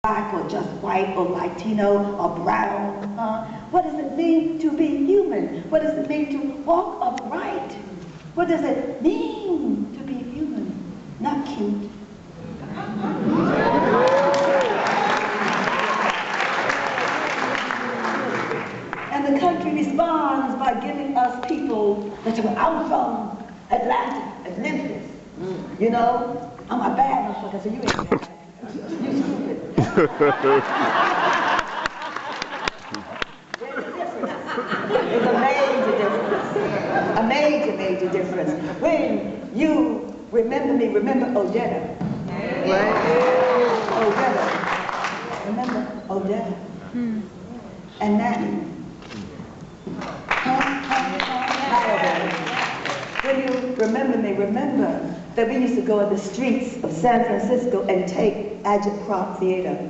black or just white or Latino or brown? What does it mean to be human? What does it mean to walk upright? What does it mean to be human? Not cute. And the country responds by giving us people that are out from Atlanta and Memphis. You know, I'm a bad motherfucker, so you ain't bad. You stupid. There's a difference. There's a major difference. A major, major difference. When you remember me, remember Odetta. Right? Odetta. Remember Odetta. And Nanny. When you remember me, remember that we used to go in the streets of San Francisco and take agitprop theater.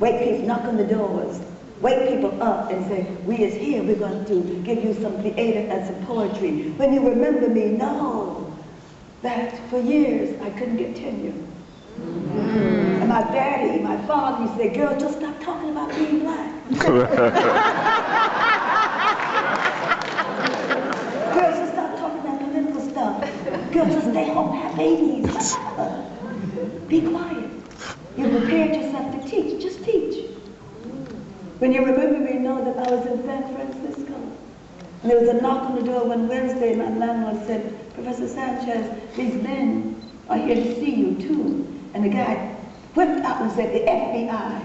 Wake people, knock on the doors, wake people up and say, we is here, we're going to give you some theater and some poetry. When you remember me, know that for years I couldn't get tenure. And my daddy, my father used to say, girl, just stop talking about being black. Girls, just stop talking about political stuff. Girls, just stay home, have babies, whatever. Be quiet. You prepared yourself to teach, just teach. When you remember me, know that I was in San Francisco. And there was a knock on the door one Wednesday, my landlord said, Professor Sanchez, these men are here to see you too. And the guy whipped out and said, the FBI.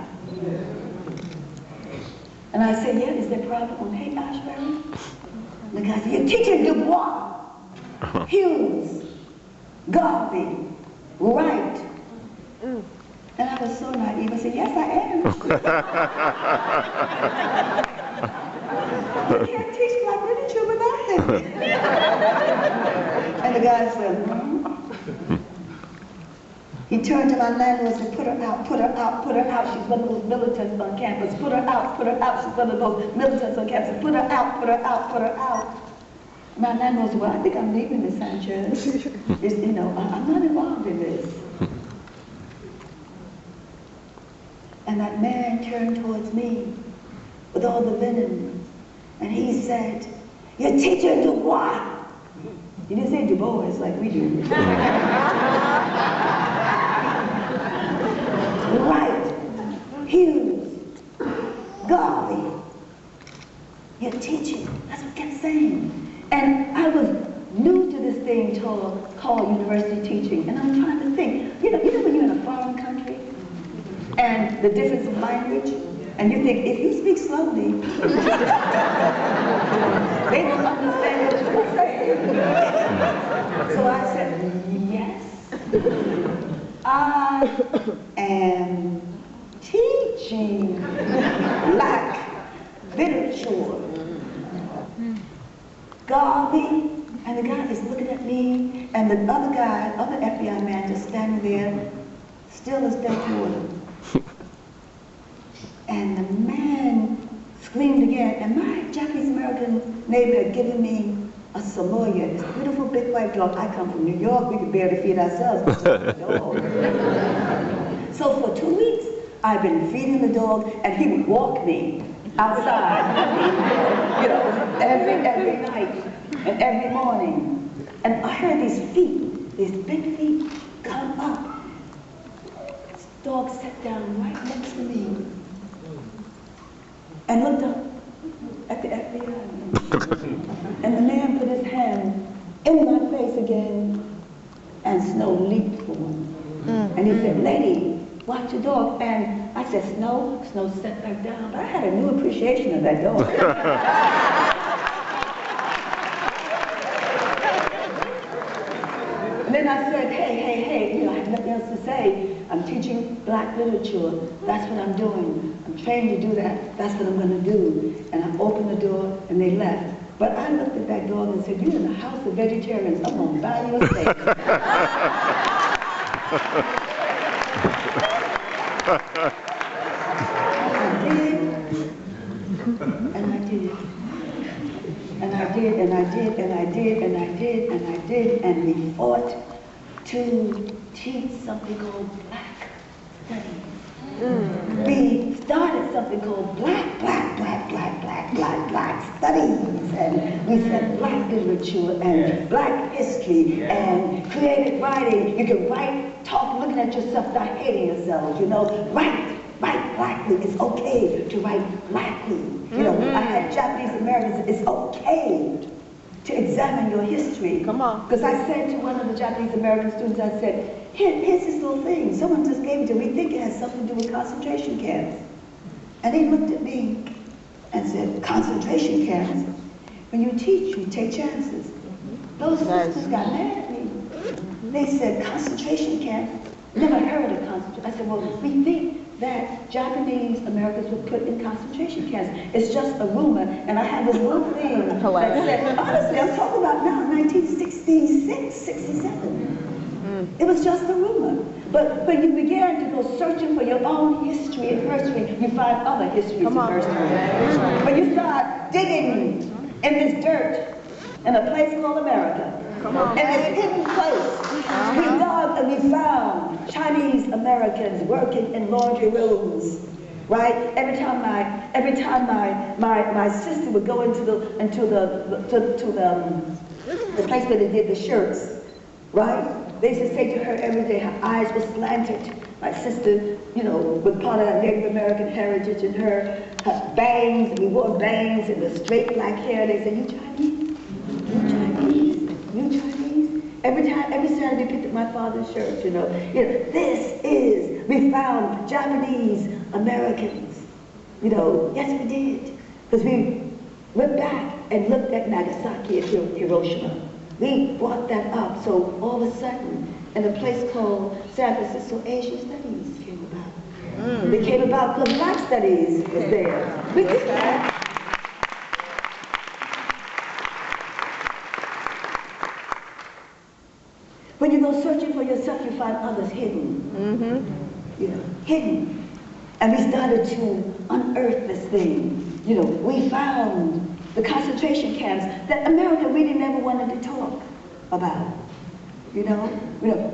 And I said, yeah, is there a problem on Haight Ashbury? And the guy said, you're teaching Du Bois, Hughes, Garvey, Wright. And I was so naive. I said, yes, I am. You can't teach black literature without them. And the guy said, He turned to my landlord and said, put her out, put her out, put her out. She's one of those militants on campus. Put her out, put her out. She's one of those militants on campus. Put her out, put her out, put her out. My landlord said, well, I think I'm leaving, Miss Sanchez. You know, I'm not involved in this. And that man turned towards me with all the linen, and he said, you're teaching Du Bois. He didn't say Du Bois like we do. Wright, Hughes, Garvey. You're teaching. That's what he kept saying. And I was new to this thing called university teaching, and I'm trying to think. You know when you're in a foreign country, and the difference in language, and you think, if you speak slowly, they don't understand what you're saying. So I said, yes, I am teaching black literature. Garvey, and the guy is looking at me, and the other guy, other FBI man just standing there, still as dead water. And the man screamed again, and my Japanese-American neighbor had given me a Samoyed, this beautiful big white dog. I come from New York, we could barely feed ourselves. So for 2 weeks, I've been feeding the dog, and he would walk me outside, you know, every night and every morning. And I heard these feet, these big feet, come up. This dog sat down right next to me and looked up at the FBI. And the man put his hand in my face again, and Snow leaped for him. And he said, lady, watch your dog. And I said, Snow? Snow sat back down. But I had a new appreciation of that dog. And then I said, hey, you know, I have nothing else to say. I'm teaching black literature. That's what I'm doing. I'm trained to do that. That's what I'm going to do. And I opened the door, and they left. But I looked at that dog and said, you're in the house of vegetarians. I'm going to buy you a steak. And I did. And I did, and I did, and I did, and I did, and I did, and we fought to teach something called black studies. We started something called black studies, and we said black literature and black history and creative writing. You can write, talk, looking at yourself, not hating yourselves, you know. Write blackly. It's okay to write blackly. You know, I had Japanese Americans, it's okay to examine your history. Come on. Because I said to one of the Japanese American students, I said, here's this little thing. Someone just gave it to me. We think it has something to do with concentration camps. And he looked at me and said, concentration camps? When you teach, you take chances. Those sisters got mad at me. They said, concentration camps? Never heard of concentration. I said, well, we think that Japanese Americans were put in concentration camps. It's just a rumor. And I had this little thing that said, honestly, I'm talking about now, 1966, 67. It was just a rumor. But when you began to go searching for your own history and history, you find other histories and history. When you start digging in this dirt in a place called America, in this hidden place, we dug and we found Chinese Americans working in laundry rooms. Right? Every time my sister would go into the place where they did the shirts, right? They used to say to her every day, her eyes were slanted. My sister, you know, with part of that Native American heritage in her bangs, and we wore bangs and the straight black hair. They said, you Chinese? You Chinese? You Chinese? Every Saturday, picked up my father's shirt, you know. We found Japanese Americans. You know, yes we did. Because we went back and looked at Nagasaki and Hiroshima. We brought that up, so all of a sudden, in a place called San Francisco, Asian Studies came about. They came about because Black Studies was there. We did that. When you go searching for yourself, you find others hidden. You know, hidden. And we started to unearth this thing. You know, we found the concentration camps that America really never wanted to talk about. You know,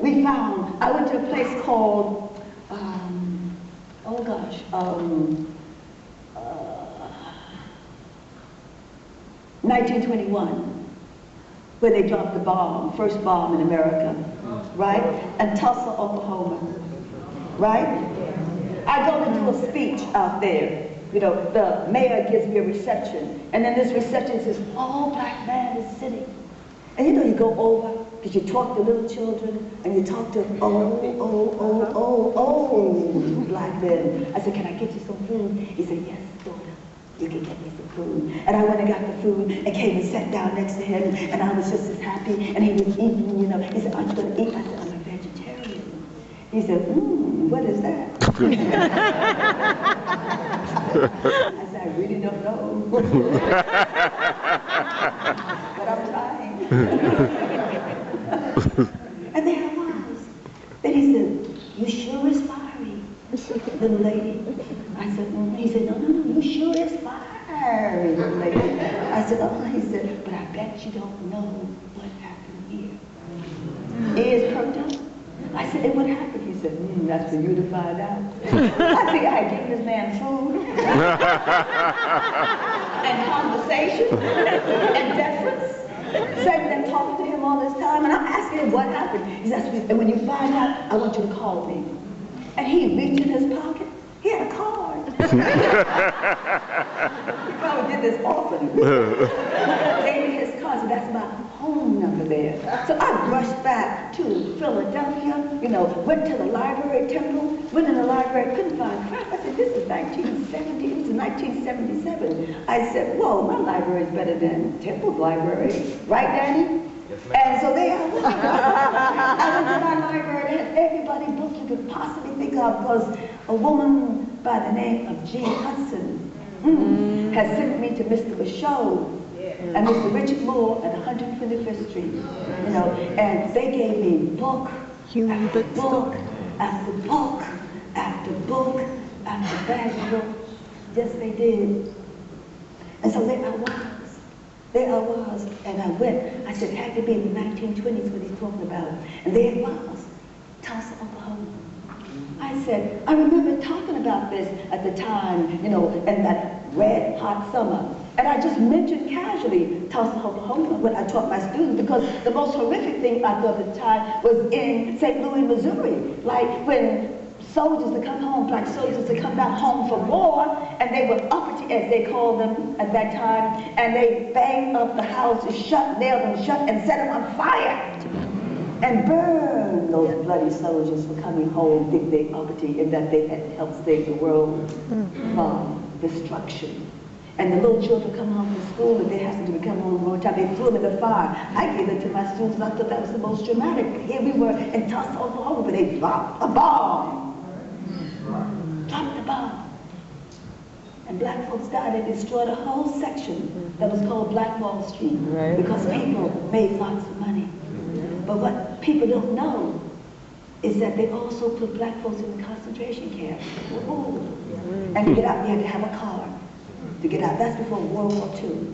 we found, I went to a place called, 1921, where they dropped the bomb, first bomb in America, right? And Tulsa, Oklahoma, right? I go to do a speech out there. You know, the mayor gives me a reception, and then this reception says, all black man is sitting. And you know, you go over, because you talk to little children, and you talk to old black men. I said, can I get you some food? He said, yes, daughter, you can get me some food. And I went and got the food, and came and sat down next to him, and I was just as happy, and he was eating, you know. He said, aren't you going to eat? I said, I'm a vegetarian. He said, what is that? I said, I really don't know. But I'm trying. And there I was. Then he said, you sure is fiery, little lady. I said, He said, no, you sure is fiery, little lady. I said, oh, he said, but I bet you don't know what happened here. Ears perked up. I said, and what happened? He said, that's for you to find out. I think I gave this man food and conversation and deference. Sitting and talking to him all this time, and I'm asking him what happened. He said, and when you find out, I want you to call me. And he reached in his pocket. He had a card. He probably did this often. Gave me his card, so that's my home number there. So I rushed back to Philadelphia, you know, went to the library, Temple, went in the library, couldn't find crap. I said, this is 1970, it was 1977. I said, whoa, my library is better than Temple's library. Right, Danny? And so there I was. I went to my library and had everybody book you could possibly think of, because a woman by the name of Jean Hudson had sent me to Mr. Bashaw and Mr. Richard Moore at 125th Street, you know, and they gave me book after book after book after book after bag book. Yes, they did. And so there I was, and I went. I said, it had to be in the 1920s what he's talking about. And there it was, Tulsa, Oklahoma. I said, I remember talking about this at the time, you know, in that red hot summer. And I just mentioned casually Tulsa, Oklahoma when I taught my students, because the most horrific thing I thought at the time was in St. Louis, Missouri. Like when soldiers would come home, black soldiers would come back home from war, and they were uppity, as they called them at that time, and they banged up the houses shut, nailed them shut, and set them on fire. And burn those bloody soldiers for coming home, think they uppity, and that they had helped save the world from destruction. And the little children come home from school, and they happen to be coming home one time, they threw them in the fire. I gave it to my students, and I thought that was the most dramatic. Here we were in Tulsa, Oklahoma, but they dropped a bomb. Dropped the bomb. And black folks died and destroyed a whole section that was called Black Wall Street, because people made lots of money. But what people don't know is that they also put black folks in the concentration camp. And to get out, you had to have a card to get out. That's before World War II.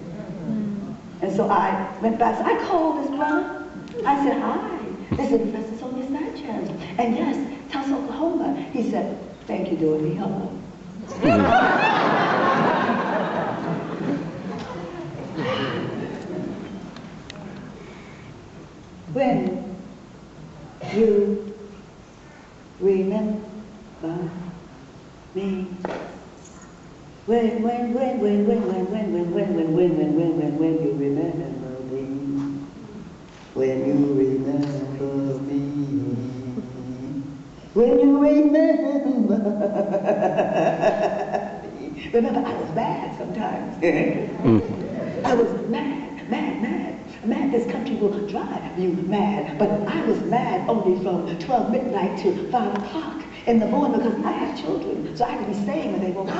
And so I went back, so I called this brother. I said, hi, this is Professor Sonia Sanchez. And yes, Tulsa, Oklahoma. He said, thank you, Dorothy. Hello. When you remember me, when you remember me, when you remember me, when you remember me. Remember, I was mad sometimes. I was mad. Mad, this country will drive you mad. But I was mad only from 12 midnight to 5 o'clock in the morning, because I have children, so I have to be staying when they woke up.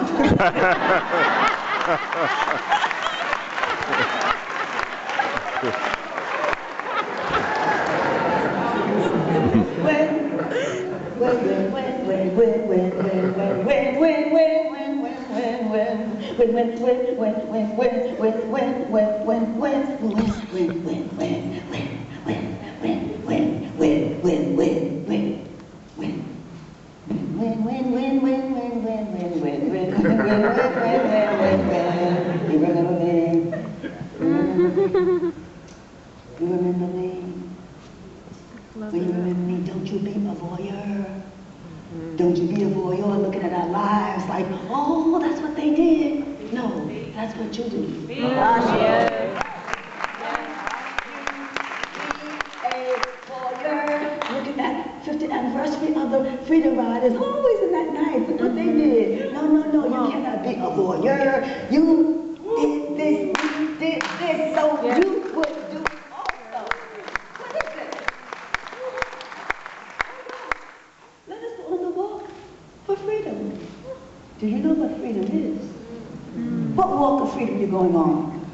You remember me? You remember me? When you remember me, don't you be a voyeur. Don't you be a voyeur looking at our lives like, oh, that's what they did. No, that's what you do. Be a voyeur looking at 50th anniversary of the Freedom Riders. Always in that night, look what they did. No, you cannot be a voyeur. You did this, you did this, so you would do also. What is it? Let us go on the walk for freedom. Do you know what freedom is? What walk of freedom you're going on?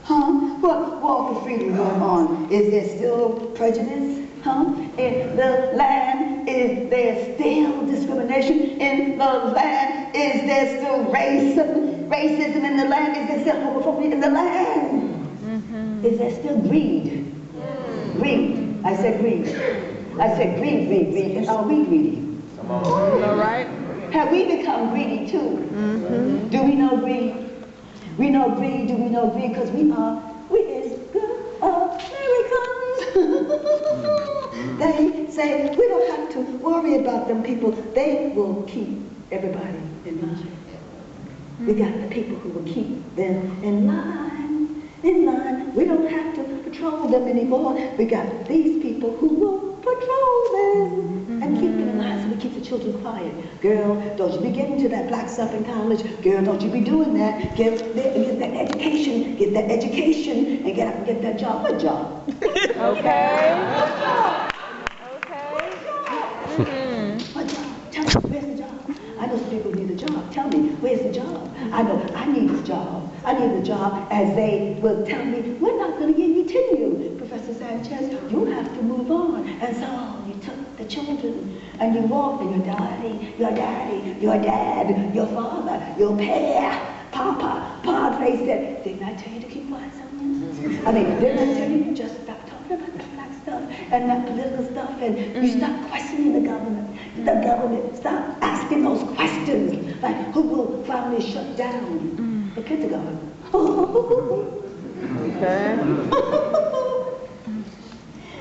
Huh? What walk of freedom going on? Is there still prejudice? Huh? In the land, is there still discrimination? In the land, is there still racism in the land? Is there still homophobia in the land? Is there still greed? Greed. I said greed. I said greed. And are we greedy? All right. Have we become greedy too? Do we know greed? We know greed. Do we know greed? Because we is good Americans. They say we don't have to worry about them people. They will keep everybody in line. We got the people who will keep them in line. We don't have to patrol them anymore. We got these people who will patrol them and keep them in line, so we keep the children quiet. Girl, don't you be getting to that black stuff in college. Girl, don't you be doing that. Get that education, and get up and get that job. What job? Okay. What job? Okay. What job? Tell me, where's the job? I know some people need a job. Tell me, where's the job? I know I need a job. I need a job, as they will tell me, we're not going to give you tenure, Professor Sanchez. You have to move on. And so you took the children and you walked, and your daddy, your dad, your father, your papa, padre said, didn't I tell you to keep quiet, Sonia? I mean, didn't I tell you to just stop talking about the black stuff and that political stuff, and you start questioning the government. The government start asking those questions, like who will finally shut down the Pentagon? Okay.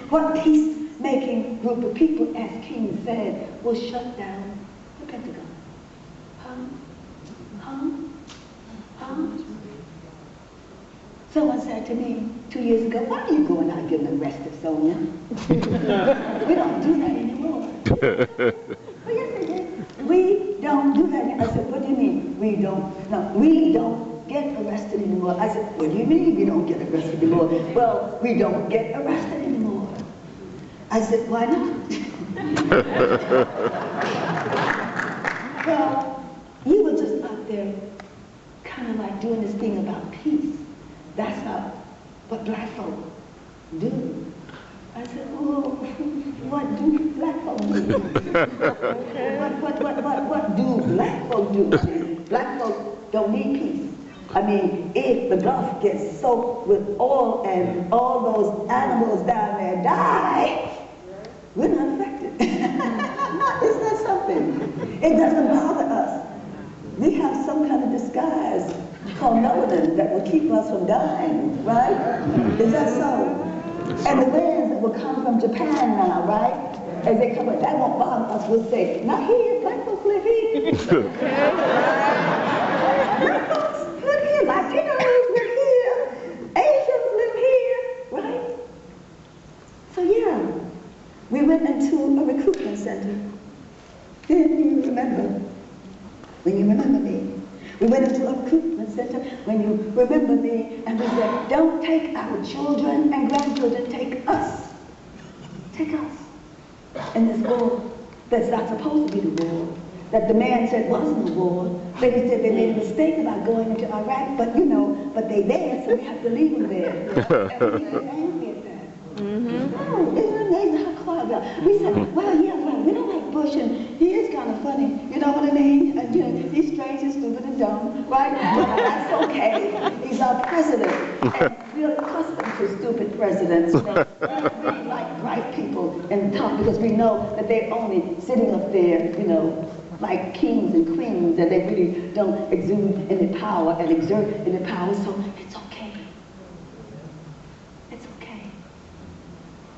What peacemaking group of people, as King said, will shut down the Pentagon? Someone said to me 2 years ago, why are you going out getting arrested, Sonia? We don't do that anymore. Oh, yes, they did. We don't do that anymore. I said, what do you mean? We don't get arrested anymore. I said, what do you mean we don't get arrested anymore? Well, we don't get arrested anymore. I said, why not? Well, you were just out there kind of like doing this thing about peace. That's what black folk do. I said, oh, what do black folk do? What do black folk do? I mean, black folk don't need peace. I mean, if the Gulf gets soaked with oil and all those animals down there die, we're not affected. Isn't that something? It doesn't bother us. We have some kind of disguise called melanin that will keep us from dying, right? Is that so? And the winds that will come from Japan now, right? As they come in, that won't bother us. We'll say, not here, black folks live here. Black folks live here, Latinos live here, Asians live here, right? So yeah, we went into a recruitment center. When you remember me. We went into a recruitment center, when you remember me, and we said, don't take our children and grandchildren, take us. Take us. In this war that's not supposed to be the war, that the man said wasn't a war, but he said they made a mistake about going into Iraq, but you know, but they there, so we have to leave them there. And we get angry at that. Oh, isn't it amazing how quiet we are? We said, well, yeah, right, we don't like Bush, and he is kind of funny, you know what I mean? And, you know, he's strange and stupid and dumb, right? Well, that's okay. He's our president. And we're accustomed to stupid presidents. You know? We really like bright people and tough because we know that they're only sitting up there, you know, like kings and queens, and they really don't exude any power and exert any power, so it's okay. It's okay.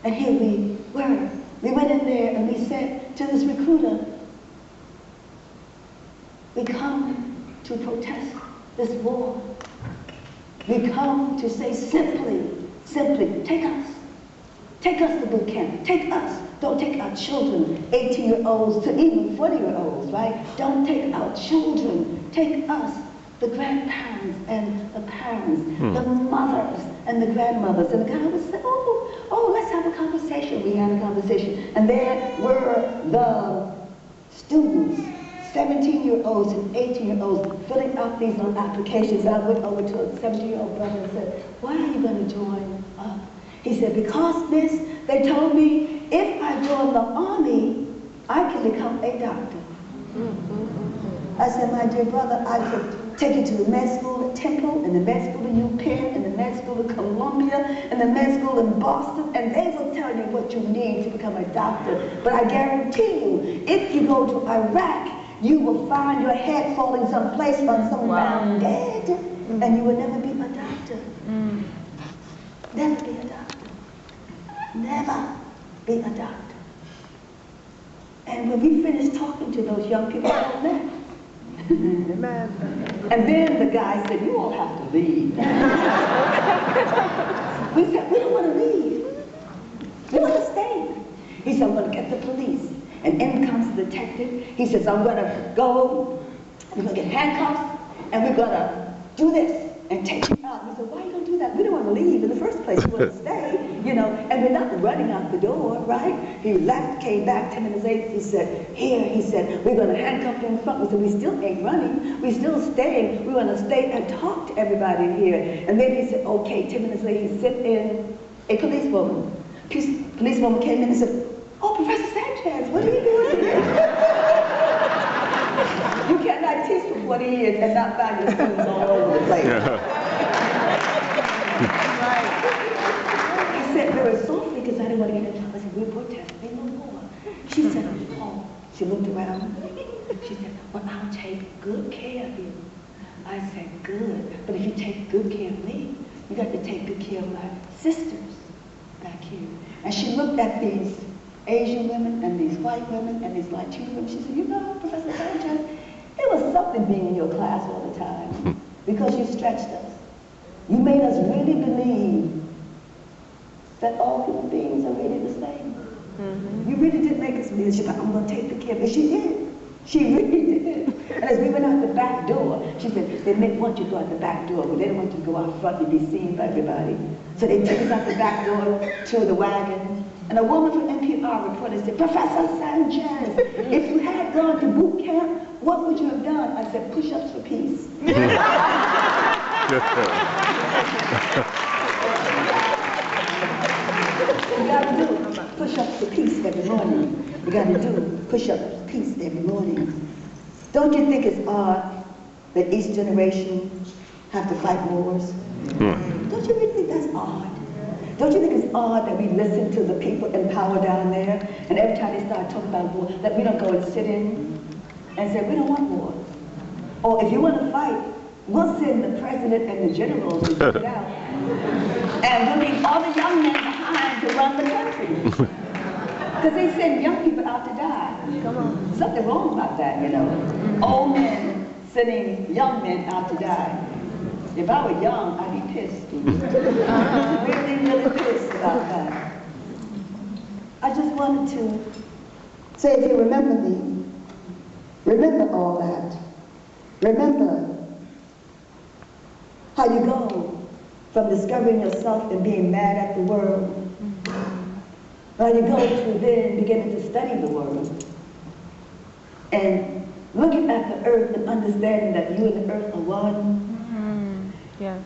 And here we were. We went in there and we said to this recruiter, we come to protest this war. We come to say simply, take us. Take us to boot camp. Take us. Don't take our children, 18-year-olds to even 40-year-olds, right? Don't take our children. Take us, the grandparents and the parents, the mothers and the grandmothers. And the guy would say, oh, let's have a conversation. We had a conversation. And there were the students, 17-year-olds and 18-year-olds, filling out these little applications. I went over to a 17-year-old brother and said, why are you going to join up? He said, because, miss, they told me if I join the army, I can become a doctor. I said, my dear brother, I could take you to the med school at Temple, and the med school at UPenn, and the med school at Columbia, and the med school in Boston, and they will tell you what you need to become a doctor. But I guarantee you, if you go to Iraq, you will find your head falling someplace on some ground dead, and you will never be a doctor. Never be a doctor. Never be a doctor. And when we finished talking to those young people, they all left. And then the guy said, you all have to leave. We said, we don't want to leave. We want to stay. He said, I'm going to get the police. And in comes the detective. He says, I'm going to go, we're going to get handcuffs, and we're going to do this and take you out. We said, why are you going to do that? We don't want to leave in the first place. We want to stay, you know, and we're not running out the door, right? He left, came back 10 minutes later. He said, here, he said, we're going to handcuff you in front. We said, we still ain't running. We still staying. We want to stay and talk to everybody in here. And then he said, okay, 10 minutes later, he sent in a policewoman. Policewoman came in and said, oh, Professor Sanchez, what are you doing here? You cannot teach for 40 years and not find your students all over the place. He said, there is Sophie. me because I didn't want to get in trouble. I said, we're protesting no more. She said, oh, she looked around. She said, well, I'll take good care of you. I said, good. But if you take good care of me, you got to take good care of my sisters back here. And she looked at these Asian women and these white women and these Latino women. She said, you know, Professor Sanchez, it was something being in your class all the time because you stretched us. You made us really believe that all human beings are really the same. You really did make us believe. She said, I'm going to take good care of you. She did. She really did. And as we went out the back door, she said, they may want you to go out the back door, but they don't want you to go out front and be seen by everybody. So they took us out the back door to the wagon. And a woman from NPR reported said, Professor Sanchez, if you had gone to boot camp, what would you have done? I said, push-ups for peace. You gotta do push-ups for peace every morning. You gotta do push-ups for peace every morning. Don't you think it's odd that each generation have to fight wars? Don't you really think that's odd? Don't you think it's odd that we listen to the people in power down there, and every time they start talking about war, that we don't go and sit in and say, we don't want war. Or if you want to fight, we'll send the president and the generals to take it out. And we'll leave all the young men behind to run the country. Because they send young people out to die. Come on. Something wrong about that, you know. Old men sending young men out to die. If I were young, I'd be pissed. Really, really pissed about that. I just wanted to say, if you remember me, remember all that. Remember how you go from discovering yourself and being mad at the world. How you go to then beginning to study the world. And looking at the earth and understanding that you and the earth are one. Yes.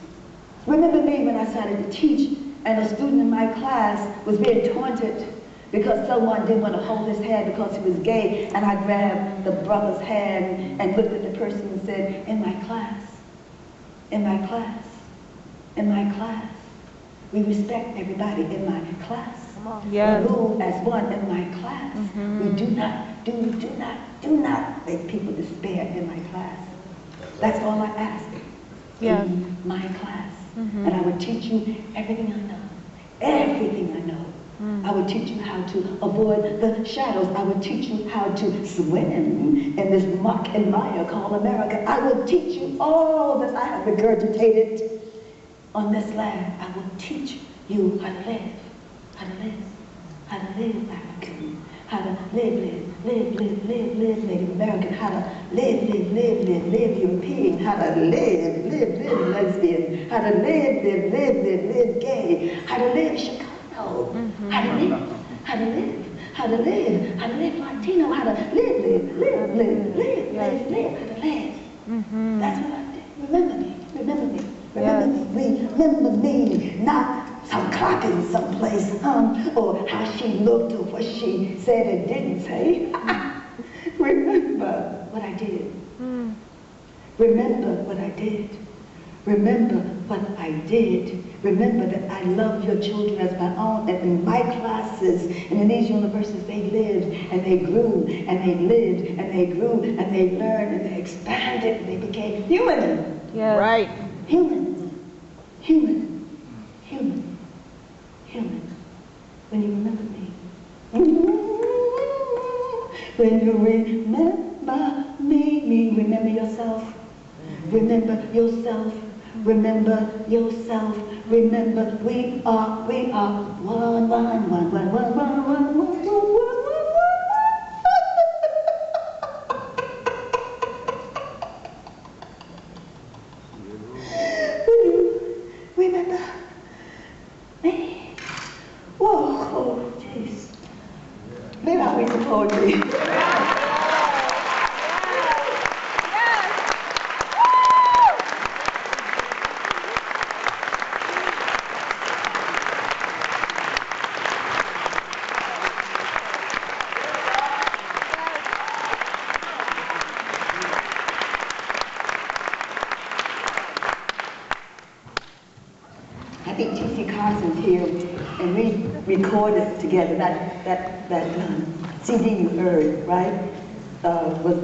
Remember me when I started to teach and a student in my class was being taunted because someone didn't want to hold his hand because he was gay, and I grabbed the brother's hand and looked at the person and said, in my class, in my class, in my class, we respect everybody in my class. Yes. We move as one in my class. We do not make people despair in my class. That's all I ask. Yes. In my class. And I would teach you everything I know. Everything I know. I would teach you how to avoid the shadows. I would teach you how to swim in this muck and mire called America. I would teach you all that I have regurgitated on this land. I would teach you how to live. How to live. How to live African. How to live Native American. How to live European. How to live lesbian. How to live gay. How to live Chicago. How to live Latino. How to live. How to live. That's what I did. Remember me, not some clock in some place, or how she looked or what she said and didn't say. Remember what I did. Remember what I did. Remember what I did. Remember that I love your children as my own, and in my classes and in these universities they lived and they grew and they lived and they grew and they learned and they expanded and they became human. Yes. Right. Human. When you remember me. When you remember me, remember yourself. Remember yourself. Remember yourself. Remember we are one. Remember me? Whoa, jeez. Maybe I'll read some poetry. I think T.C. Carson's here, and we recorded recorded together, that CD you heard, right, was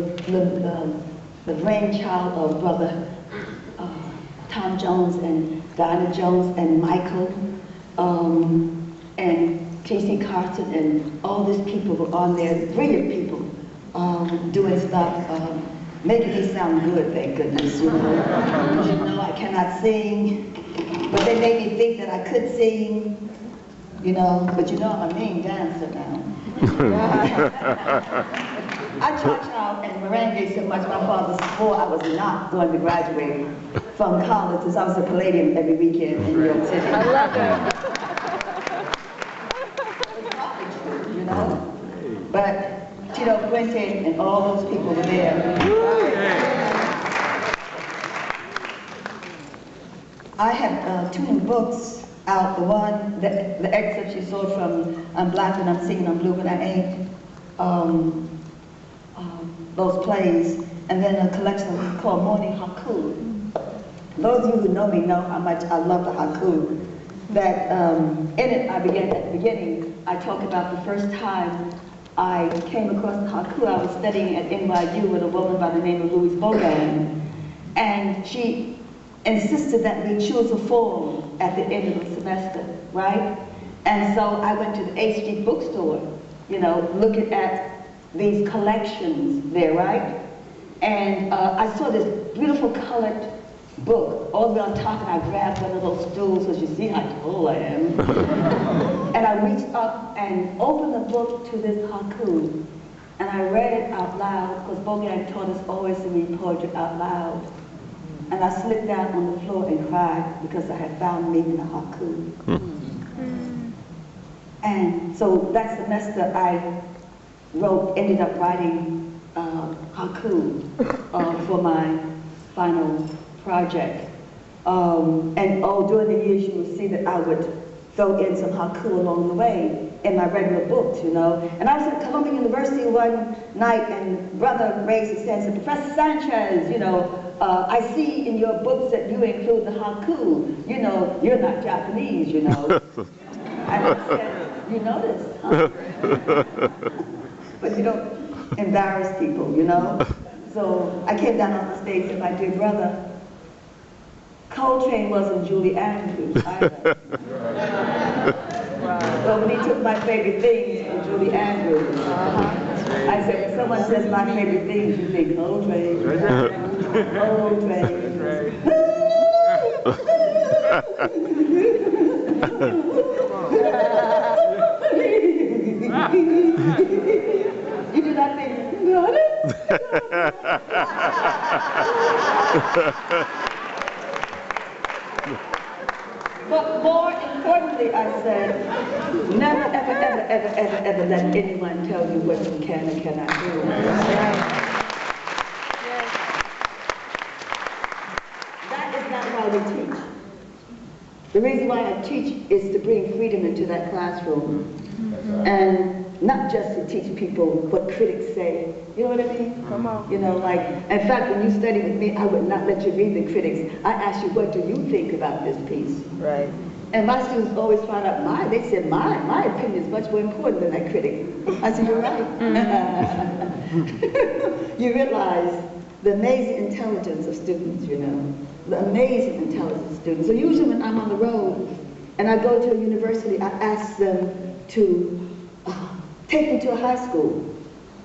the brainchild of Brother Tom Jones and Diana Jones and Michael and T.C. Carson and all these people were on there, brilliant people, doing stuff, making me sound good, thank goodness, you know. You know, I cannot sing, but they made me think that I could sing, you know, but you know I'm a mean dancer now. I cha-cha and merengue so much, my father swore I was not going to graduate from college since I was a Palladium every weekend in New York City. I love it. It's probably true, you know? But Tito Puente and all those people were there. I have 2 new books out. The one, the excerpt you saw from I'm Black and I'm Singing, I'm Blue but I Ain't. Those plays, and then a collection called Morning Haku. Those of you who know me know how much I love the haku. That in it, I began at the beginning, I talk about the first time I came across the haku. I was studying at NYU with a woman by the name of Louise Bogan, and she insisted that we choose a form at the end of the semester, right? And so I went to the 8th Street bookstore, you know, looking at these collections there, right? And I saw this beautiful colored book all the way on top, and I grabbed one of those stools, so you see how tall I am. And I reached up and opened the book to this haku, and I read it out loud, because Bogan taught us always to read poetry out loud. And I slipped down on the floor and cried because I had found me in a haku. And so that semester I ended up writing haku for my final project. During the years you will see that I would throw in some haku along the way in my regular books, you know. And I was at Columbia University one night and brother raised his hand and said, Professor Sanchez, you know, I see in your books that you include the haku. You know, you're not Japanese, you know. And I said, you notice, huh? But you don't embarrass people, you know? So I came down on the stage and my dear brother, Coltrane wasn't Julie Andrews either. So when he took my favorite things from Julie Andrews, I said, when someone says my favorite things, you think Coltrane, Coltrane. You do not think, you got it? But more importantly, I said, never, ever, ever, ever, ever, ever let anyone tell you what you can and cannot do. That is not why we teach. The reason why I teach is to bring freedom into that classroom. And not just to teach people what critics say. You know what I mean? Come on. You know, like, in fact, when you study with me, I would not let you read the critics. I ask you, what do you think about this piece? Right. And my students always find out they said, my opinion is much more important than that critic. I said, you're right. You realize the amazing intelligence of students, you know, the amazing intelligence of students. So usually when I'm on the road and I go to a university, I ask them to take me to a high school.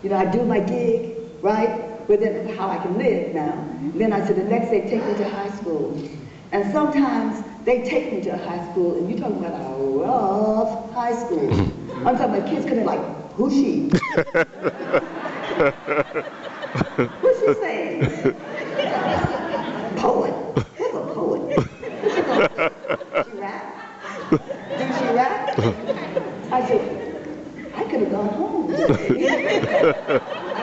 You know, I do my gig, right? Within how I can live now. Then I said the next day, take me to high school. And sometimes they take me to a high school, and you're talking about a rough high school. I'm talking about kids coming like, who's she? What's she saying? Poet. What's a poet? She rap? Do she rap? I said, I could have gone home. I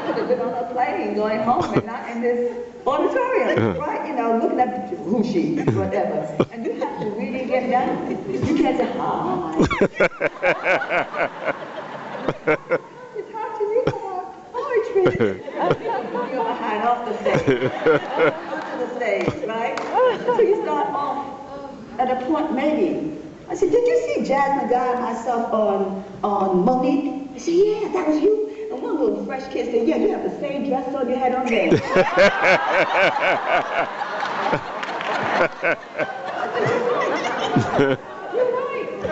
could have been on a plane going home and not in this auditorium, right? You know, looking at who she, whatever. And you have to really get down. You can't say, hi. You talk to me about poetry. You're behind off the stage. Onto the stage, right? So you start off at a point maybe. I said, did you see Jasmine Guy and myself on Monique? I said, yeah, that was you. And one little fresh kid said, yeah, you have the same dress on you had on there.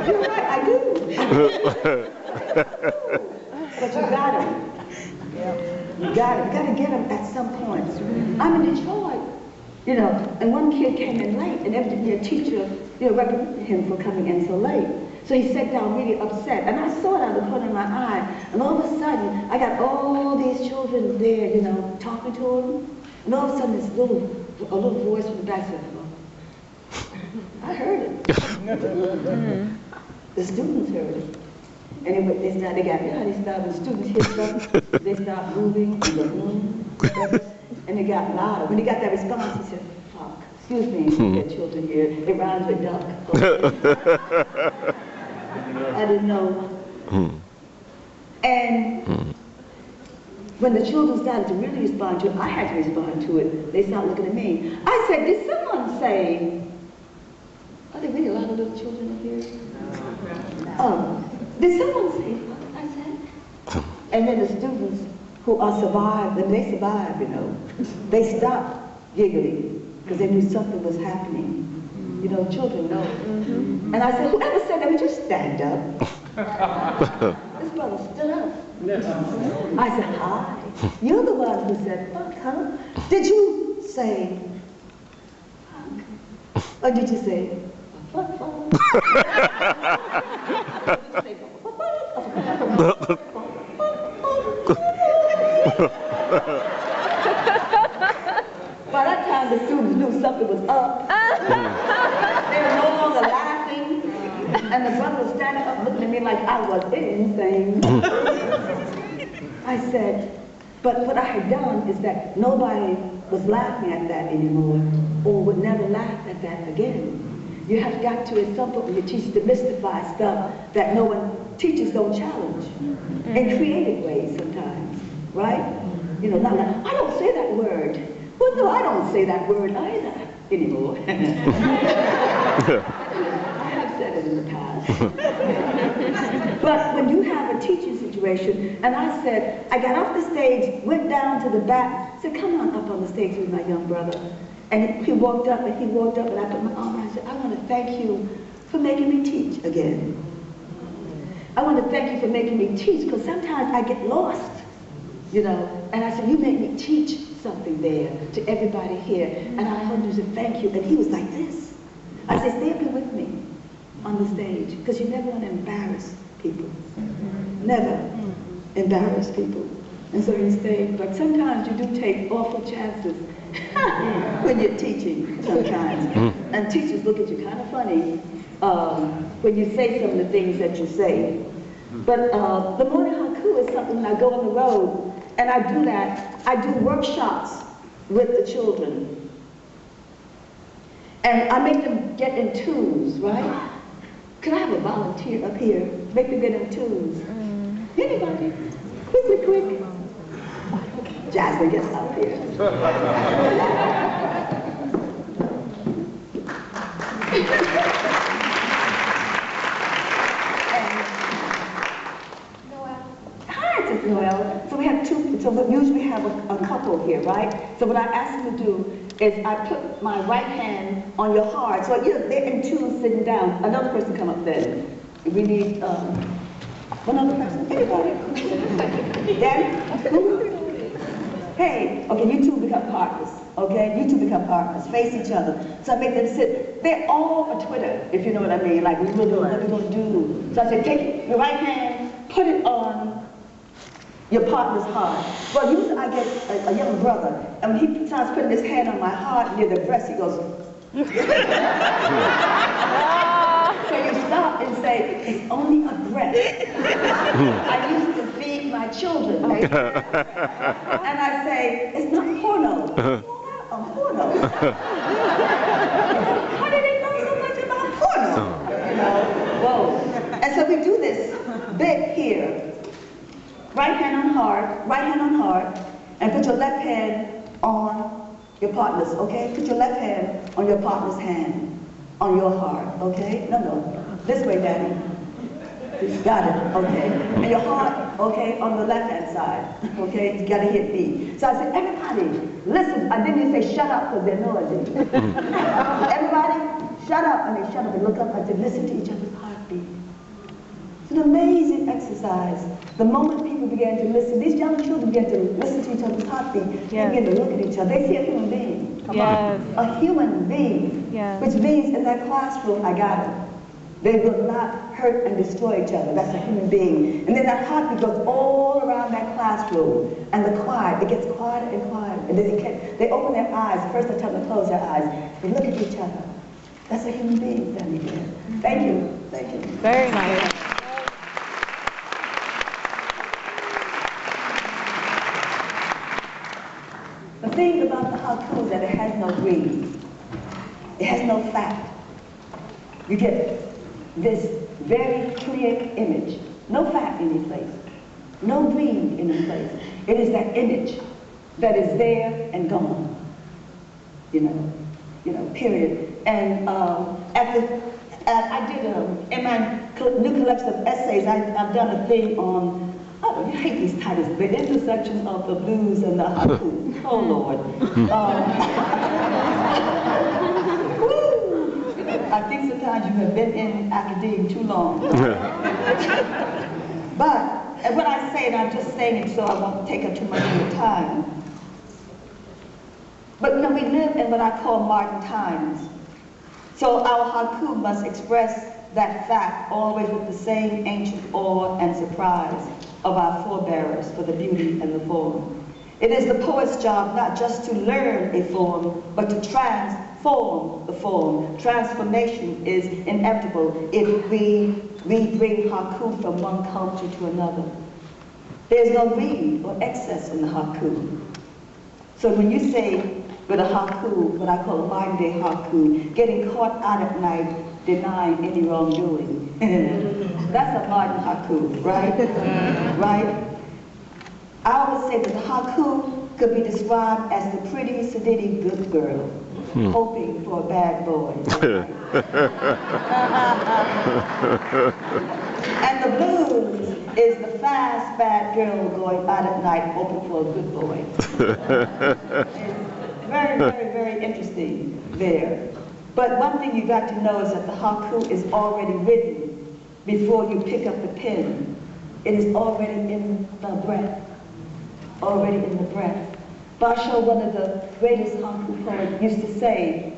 You're right, I do. But you got him. You got to get him at some point. I'm in Detroit, you know, and one kid came in late, and evidently a teacher, you know, reprimanded him for coming in so late. So he sat down really upset, and I saw it out of the corner of my eye, and all of a sudden, I got all these children there, you know, talking to him, and all of a sudden a little voice from the back said, oh. I heard it. The students heard it. And they started, when students hear something, they start moving in the room, and it got louder. When he got that response, he said, fuck, excuse me, there are children here, it rhymes with duck. I didn't know. And when the children started to really respond to it, I had to respond to it. They started looking at me. I said, did someone say, are there really a lot of little children up here? Did someone say what I said? And then the students who are survived, and they survived, you know, they stopped giggling because they knew something was happening. You know, children know. And I said, whoever said that, would you stand up? This brother stood up. I said, hi. You're the one who said, fuck, huh? Did you say, fuck? Or did you say, fuck, fuck? By that time, the students knew something was up. They were no longer laughing, and the brother was standing up looking at me like I was insane. I said, but what I had done is that nobody was laughing at that anymore, or would never laugh at that again. You have got to, at some point, when you teach, demystify stuff that no one, teachers don't challenge in creative ways sometimes, right? You know, not like, I don't say that word. Well, no, I don't say that word either anymore. I have said it in the past. But when you have a teaching situation, and I said, I got off the stage, went down to the back, said, come on up on the stage with my young brother. And he walked up, and I put my arm around, I said, I want to thank you for making me teach again. I want to thank you for making me teach, because sometimes I get lost, you know. And I said, you made me teach something there to everybody here. And I heard you say, thank you. And he was like this. I said, stay up here with me on the stage, because you never want to embarrass people. Never embarrass people. And so you stayed. But sometimes you do take awful chances when you're teaching sometimes. And teachers look at you kind of funny when you say some of the things that you say. But the morning haiku is something when I go on the road, and I do that. I do workshops with the children. And I make them get in twos, right? Could I have a volunteer up here? Make them get in twos. Anybody? Quick. Jasmine gets up here. Noel. So we have two, so we usually have a couple here, right? So what I ask you to do is I put my right hand on your heart. So they're in twos sitting down. Another person come up then. We need one other person. Anybody? Daddy? Hey, okay, you two become partners. Okay, you two become partners. Face each other. So I make them sit. They're all a Twitter, if you know what I mean. Like, what we're gonna do. So I say, take your right hand, put it on your partner's heart. Well, usually I get a young brother, and when he starts putting his hand on my heart near the breast, he goes. So you stop and say, it's only a breath. I used to feed my children, right? And I say, it's not porno. Porno. How did they know so much about porno? You know, whoa. And so we do this bit here. Right hand on heart, and put your left hand on your partner's, okay? Put your left hand on your partner's hand, on your heart, okay? No. This way, Daddy. Got it, okay. And your heart, okay, on the left-hand side, okay, you gotta hit me. So I said, everybody, listen. I didn't even say shut up because they're noisy. Everybody, shut up. And they shut up and look up. I said, listen to each other's heartbeat. It's an amazing exercise. The moment people began to listen, these young children began to listen to each other's heartbeat. They began to look at each other. They see a human being. Come on. A human being. Which means in that classroom, I got it. They will not hurt and destroy each other. That's a human being. And then that heartbeat goes all around that classroom. And the quiet, it gets quieter and quieter. And then they open their eyes. First I tell them to close their eyes. They look at each other. That's a human being standing there. Thank you. Thank you. Very nice. The thing about the haiku is that it has no greed. It has no fact. You get this very clear image. No fact any place. No greed any place. It is that image that is there and gone. You know, period. And I did, in my new collection of essays, I've done a thing on, I hate these titles, the intersection of the blues and the haiku. Oh, Lord. I think sometimes you have been in academia too long. But, and when I say it, I'm just saying it so I won't take up too much of your time. But we live in what I call modern times. So our haiku must express that fact always with the same ancient awe and surprise of our forebearers for the beauty and the form. It is the poet's job not just to learn a form, but to transform the form. Transformation is inevitable if we bring haiku from one culture to another. There's no greed or excess in the haiku. So when you say with a haiku, what I call a modern-day haiku, getting caught out at night, denying any wrongdoing. That's a modern haiku, right? Right? I always say that the haiku could be described as the pretty, sedity good girl, hoping for a bad boy. And the blues is the fast, bad girl going out at night, hoping for a good boy. It's very, very, very interesting there. But one thing you got to know is that the haiku is already written before you pick up the pen. It is already in the breath. Already in the breath. Basho, one of the greatest haiku poets, used to say,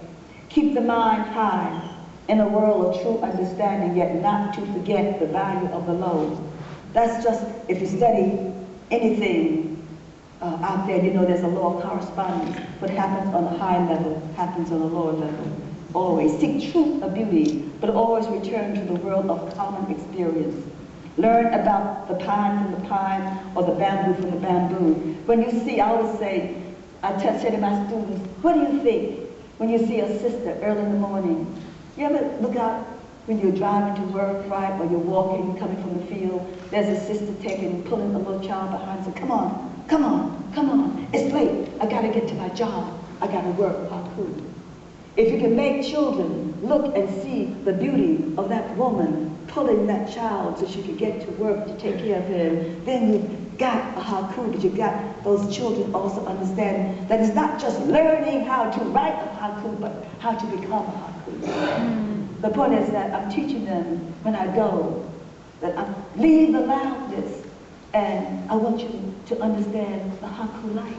keep the mind high in a world of true understanding, yet not to forget the value of the low. That's just, if you study anything out there, you know there's a law of correspondence. What happens on a high level happens on a lower level. Always seek truth of beauty, but always return to the world of common experience. Learn about the pine from the pine or the bamboo from the bamboo. When you see, I always say, I say to my students, what do you think when you see a sister early in the morning? You ever look out when you're driving to work, right, or you're walking, coming from the field, there's a sister pulling a little child behind, say, come on, come on, come on, it's late, I gotta get to my job, I gotta work, haiku. If you can make children look and see the beauty of that woman pulling that child so she could get to work to take care of him, then you've got a haiku, but you've got those children also understand that it's not just learning how to write a haiku, but how to become a haiku. The point is that I'm teaching them when I go, that I leave the loudness, and I want you to understand the haiku life,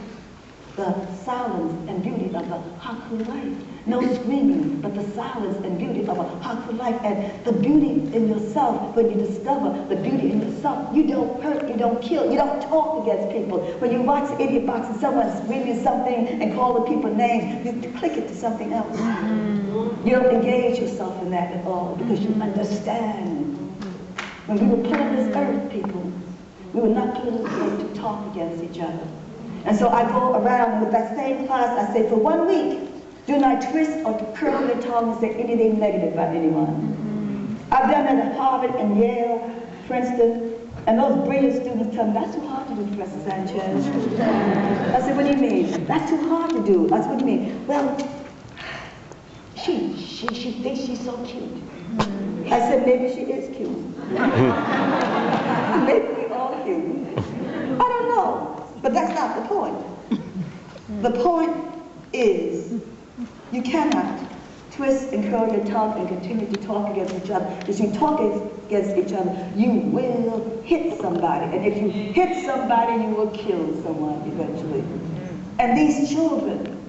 the silence and beauty of the haiku life. No screaming, but the silence and beauty of a haiku life, and the beauty in yourself. When you discover the beauty in yourself, you don't hurt, you don't kill, you don't talk against people. When you watch the idiot box and someone's screaming something and calling people names, you click it to something else. You don't engage yourself in that at all because you understand. When we were put on this earth, people, we were not put on this earth to talk against each other. And so I go around with that same class, I say, for 1 week, do not twist or curl your tongue and say anything negative about anyone. I've done that at Harvard and Yale, Princeton, and those brilliant students tell me, that's too hard to do, Professor Sanchez. I said, what do you mean? That's too hard to do. I said, what do you mean? Well, she thinks she's so cute. I said, maybe she is cute. Maybe we all cute. I don't know. But that's not the point. The point is, you cannot twist and curl your tongue and continue to talk against each other. If you talk against each other, you will hit somebody. And if you hit somebody, you will kill someone eventually. And these children,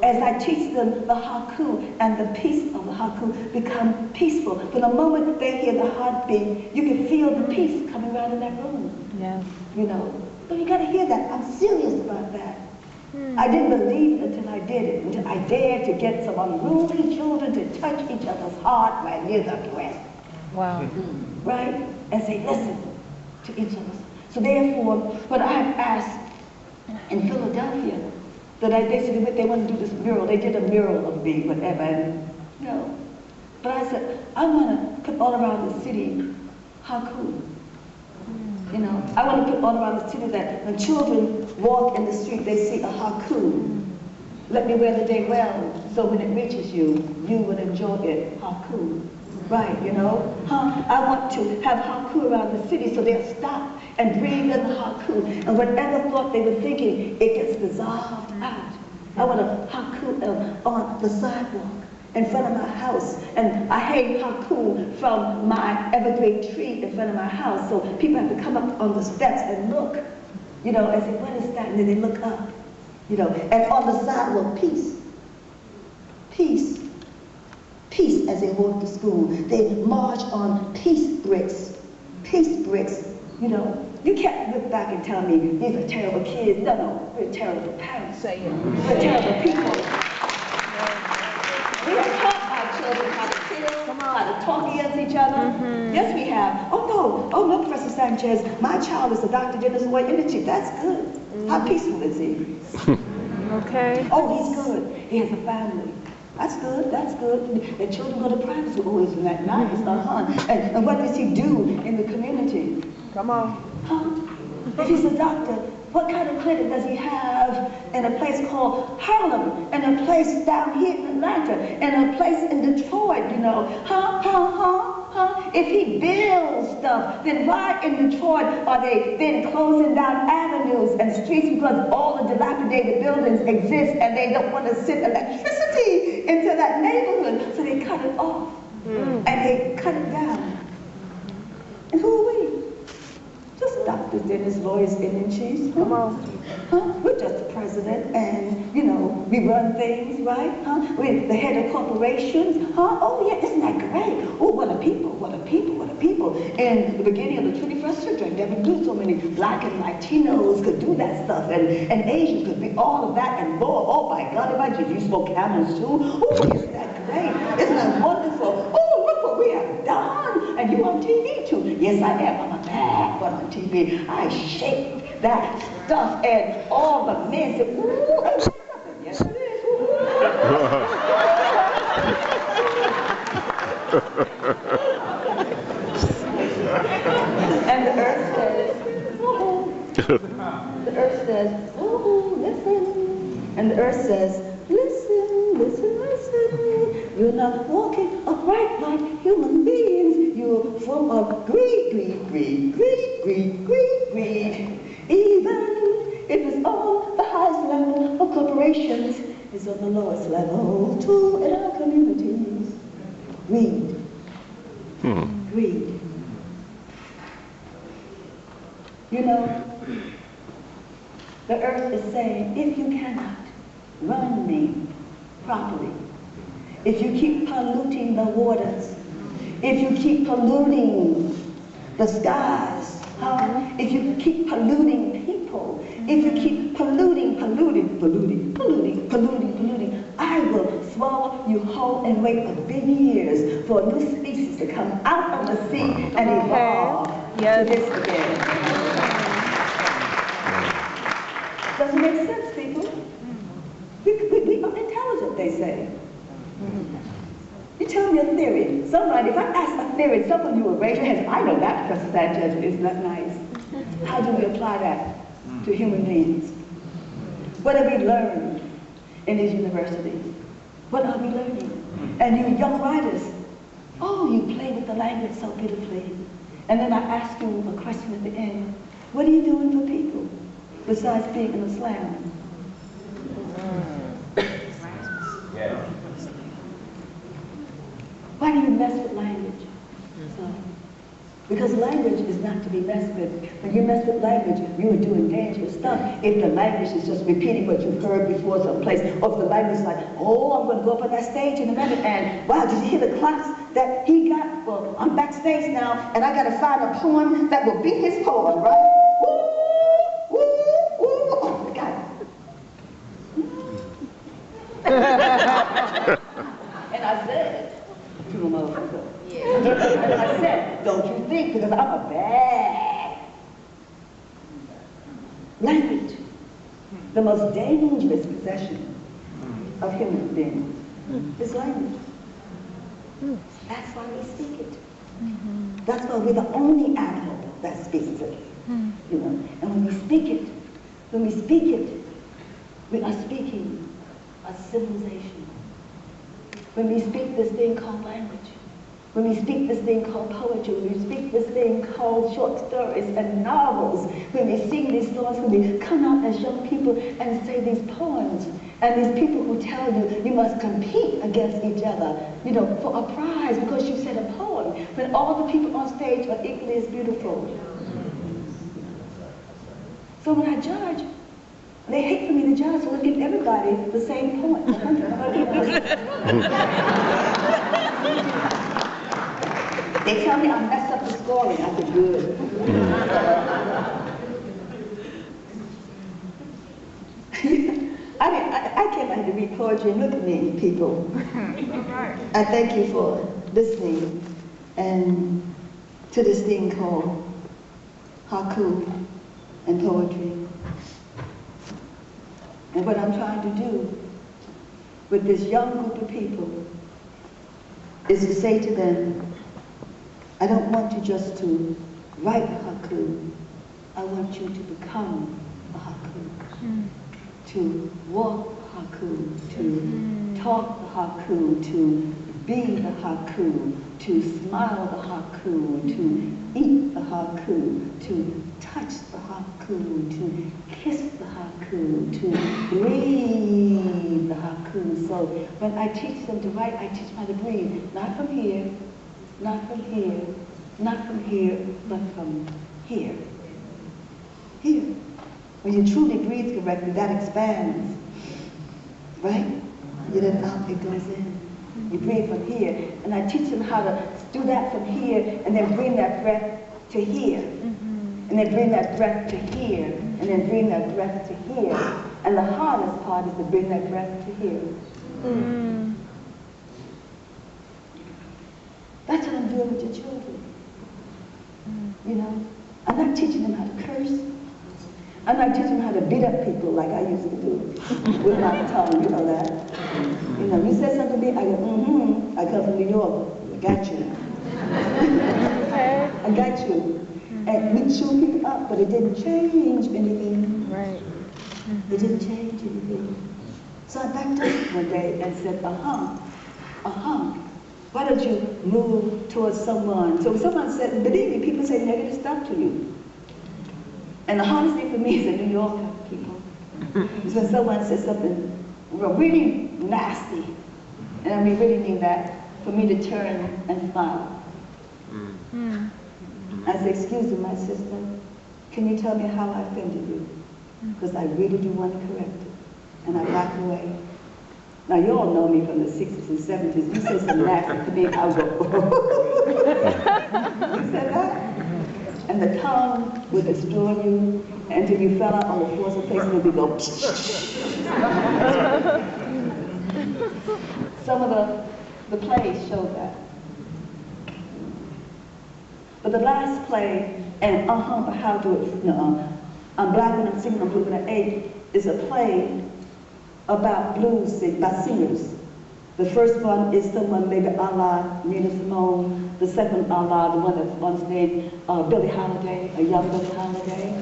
as I teach them the haiku and the peace of the haiku, become peaceful. From the moment they hear the heartbeat, you can feel the peace coming around in that room. Yes. You know, so you got to hear that. I'm serious about that. I didn't believe it until I did it, until I dared to get some unruly children to touch each other's heart right near the breast. Wow. Right? And say, listen to each other. So therefore, what I have asked in Philadelphia, that I basically, they want to do this mural. They did a mural of me, whatever, and, you know. But I said, I want to put all around the city haiku. You know, I want to put all around the city that when children walk in the street, they see a haiku. Let me wear the day well, so when it reaches you, you will enjoy it. Haiku. Right, you know? I want to have haiku around the city so they'll stop and breathe in the haiku. And whatever thought they were thinking, it gets dissolved out. I want a haiku on the sidewalk in front of my house. And I hang haiku from my evergreen tree in front of my house. So people have to come up on the steps and look, you know, and say, what is that? And then they look up, you know. And on the sidewalk, peace. Peace. Peace as they walk to school. They march on peace bricks. Peace bricks, you know. You can't look back and tell me these are terrible kids. No, no, we're terrible parents. We're terrible people. We have taught our children how to kill, how to talk against each other. Yes, we have. Oh no, Professor Sanchez, my child is a doctor, dentist, lawyer, in the chief. That's good. How peaceful is he? Okay. Oh, he's good. He has a family. That's good, that's good. The children go to private school. Oh, isn't that nice? And what does he do in the community? Come on. If he's a doctor, what kind of clinic does he have in a place called Harlem, and a place down here in Atlanta, and a place in Detroit, you know? If he builds stuff, then why in Detroit are they then closing down avenues and streets because all the dilapidated buildings exist and they don't want to send electricity into that neighborhood, so they cut it off and they cut it down. And who are we? Just doctors, dentists, lawyers, Indian chiefs. Come on. We're just the president, and, you know, we run things, right? We're the head of corporations. Oh, yeah, isn't that great? Oh, what a people, what a people, what a people. In the beginning of the 21st century, I never knew so many Black and Latinos could do that stuff, and Asians could be all of that and more. Oh, my God, imagine you smoke camels, too. Oh, isn't that great? Isn't that wonderful? Oh, look what we have done. And you on TV, too. Yes, I am. I'm a bad one on TV. I shake that stuff, and all the men say, ooh, yes it is. And the earth says, oh. The earth says, oh, listen. And the earth says, listen, listen, listen. You're not walking upright like human beings. You're full of greed, greed, greed, greed, greed, greed, greed. Even if it's on the highest level of corporations, it's on the lowest level too in our communities. Greed. Greed. You know, the earth is saying, if you cannot run me properly, if you keep polluting the waters, if you keep polluting the skies, if you keep polluting people, if you keep polluting, I will swallow you whole and wait a billion years for a new species to come out of the sea and evolve to this again. Doesn't make sense, people. We are intelligent, they say. You tell me a theory. Somebody, if I ask a theory, some of you will raise your hands. I know that, Professor Sanchez. Isn't that nice? How do we apply that to human beings? What have we learned in these universities? What are we learning? And you young writers, Oh, you play with the language so beautifully. And then I ask you a question at the end. What are you doing for people besides being in a slam? Yeah. Why do you mess with language? So, because language is not to be messed with. When you mess with language, you are doing dangerous stuff. If the language is just repeating what you've heard before someplace, or if the language is like, oh, I'm going to go up on that stage in a minute, and wow, did you hear the claps that he got? Well, I'm backstage now, and I got to find a poem that will be his poem, right? Woo, woo, woo. Oh, my God. And I said to the motherfucker, and I said, don't you think, because I'm a bad language. The most dangerous possession of human beings is language. That's why we speak it. That's why we're the only animal that speaks it. You know, and when we speak it, we are speaking a civilization. When we speak this thing called language, when we speak this thing called poetry, when we speak this thing called short stories and novels, when we sing these songs, when we come out as young people and say these poems, and these people who tell you you must compete against each other, you know, for a prize because you said a poem, when all the people on stage are equally as beautiful. So when I judge, they hate for me to judge, so I give everybody the same point. They tell me I messed up the scoring. I said, good. I came out to read poetry, and look at me, people. I thank you for listening and to this thing called haiku and poetry. And what I'm trying to do with this young group of people is to say to them, I don't want you just to write haiku. I want you to become a haiku. To walk haiku, to talk the haiku, to be the haiku, to smile the haiku, to eat the haiku, to touch the haiku, to kiss the haiku, to breathe the haiku. So when I teach them to write, I teach them how to breathe. Not from here, not from here, not from here, but from here. Here. When you truly breathe correctly, that expands, right? You let it out, it goes in. You breathe from here. And I teach them how to do that from here, and then bring that breath to here. And then bring that breath to here, and then bring that breath to here. And the hardest part is to bring that breath to here. That's what I'm doing with your children. You know, I'm not teaching them how to curse. I'm not teaching them how to beat up people like I used to do with my tongue, you know that. You know, you said something to me, I go, I come from New York, I got you. I got you. And we chew people up, but it didn't change anything. Right. It didn't change anything. So I backed up one day and said, why don't you move towards someone? So someone said, believe me, people say negative stuff to you. And the hardest thing for me is the New Yorker people. Is when someone says something really nasty, and I really mean that, for me to turn and smile. I say, excuse me, my sister, can you tell me how I offended you? Because I really do want to correct it. And I back away. Now, you all know me from the 60s and 70s. You say something nasty to me, I'll go, you said that? And the tongue would destroy you until you fell out on the floor someplace and it would go. Some of the plays showed that. But the last play, and but how do it, I'm Black when I'm singing, I'm Blue when I ate, is a play about blues, about singers. The first one is someone, maybe a la Nina Simone. The second, a la the one that's on stage, Billie Holiday, a young Billie Holiday.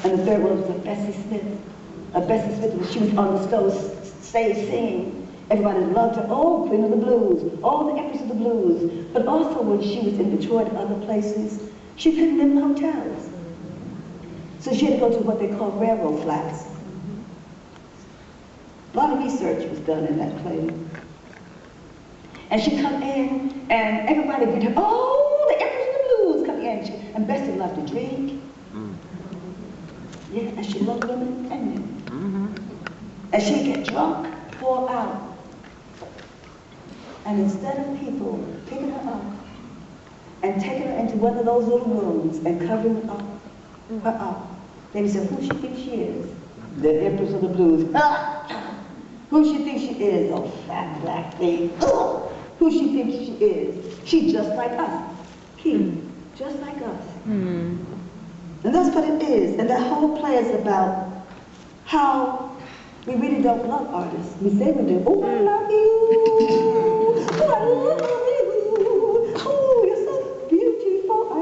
And the third one was a Bessie Smith. A Bessie Smith, when she was on the stage singing. Everybody loved her. Oh, Queen of the Blues. Oh, the Empress of the Blues. But also when she was in Detroit and other places, she couldn't live in hotels. So she had to go to what they call railroad flats. A lot of research was done in that play. And she come in, and everybody did her, oh, the Empress of the Blues come in. And Bessie loved to drink. Yeah, and she loved women and men. And she'd get drunk, fall out. And instead of people picking her up and taking her into one of those little rooms and covering her up, they would say, who she thinks she is? The Empress of the Blues. Who she thinks she is? Oh, fat black thing. Who she thinks she is? She's just like us. Just like us. And that's what it is. And that whole play is about how we really don't love artists. We say we do. Oh, I love you. Oh, I love you. Oh, you're so beautiful. I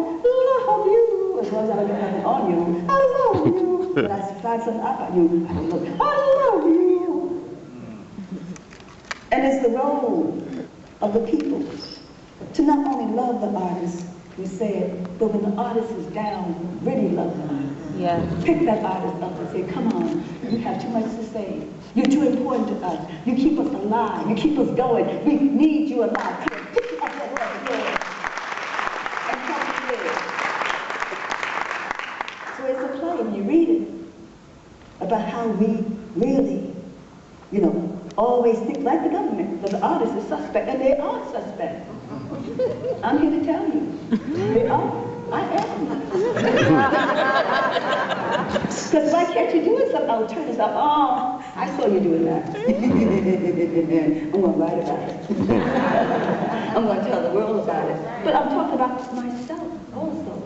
love you. As long as I don't get nothing on you, I love you. When I find something up on you, I look, I love you. And it's the role of the people to not only love the artist, we say it, but when the artist is down, really love them. Yeah. Pick that artist up and say, come on, you have too much to say. You're too important to us. You keep us alive. You keep us going. We need you alive. Come on, pick you up that yours and come to live. So it's a play, and you read it about how we really, always think like the government, that the artist is suspect, and they are suspect. I'm here to tell you. They are. I am. Because why can't you do it? I'll turn this up. Oh, I saw you doing that. I'm going to write about it. I'm going to tell the world about it. But I'm talking about myself also.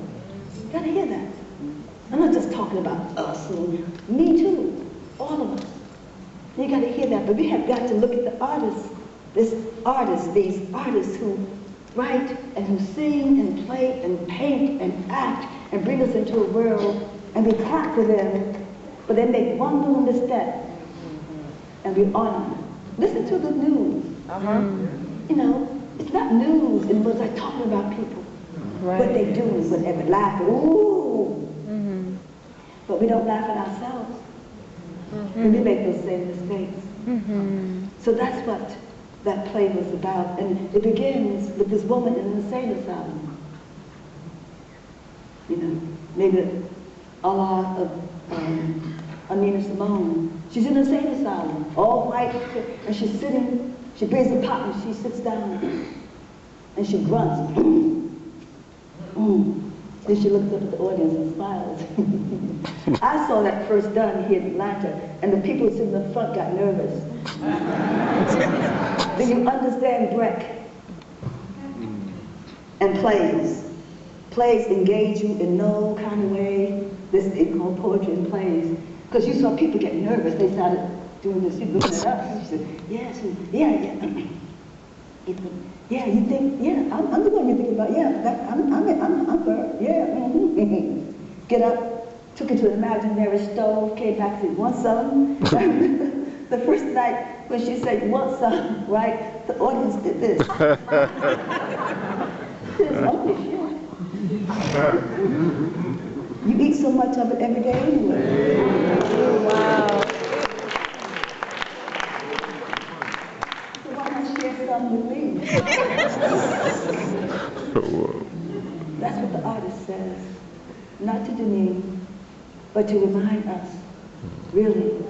You got to hear that. I'm not just talking about us. Me too. All of us. You got to hear that. But we have got to look at the artists. These artists who write and who sing and play and paint and act and bring us into a world, and we clap for them, but they make one little misstep and we honor them. Listen to the news. It's not news in words like talking about people. Right. What they do, whatever, laughing, ooh. But we don't laugh at ourselves. And we make those same mistakes. So that's what that play was about, and it begins with this woman in an insane asylum. Maybe a la of Amina Simone. She's in an insane asylum, all white, and she's sitting, she brings a pot and she sits down, and she grunts. Then she looks up at the audience and smiles. I saw that first done here in Atlanta, and the people sitting in the front got nervous. Then you understand Breck and plays. Plays engage you in no kind of way. This is called poetry and plays. Because you saw people get nervous. They started doing this. You looking it up. She said, yes, yeah. Yeah, you think, yeah, I'm the one you're thinking about. Yeah, I'm her. Yeah. Get up, took it to an imaginary stove, came back and said, want some? The first night when she said, want some, right? The audience did this. You eat so much of it every day anyway. Wow. So why not share some with me? That's what the artist says. Not to demean, but to remind us, really,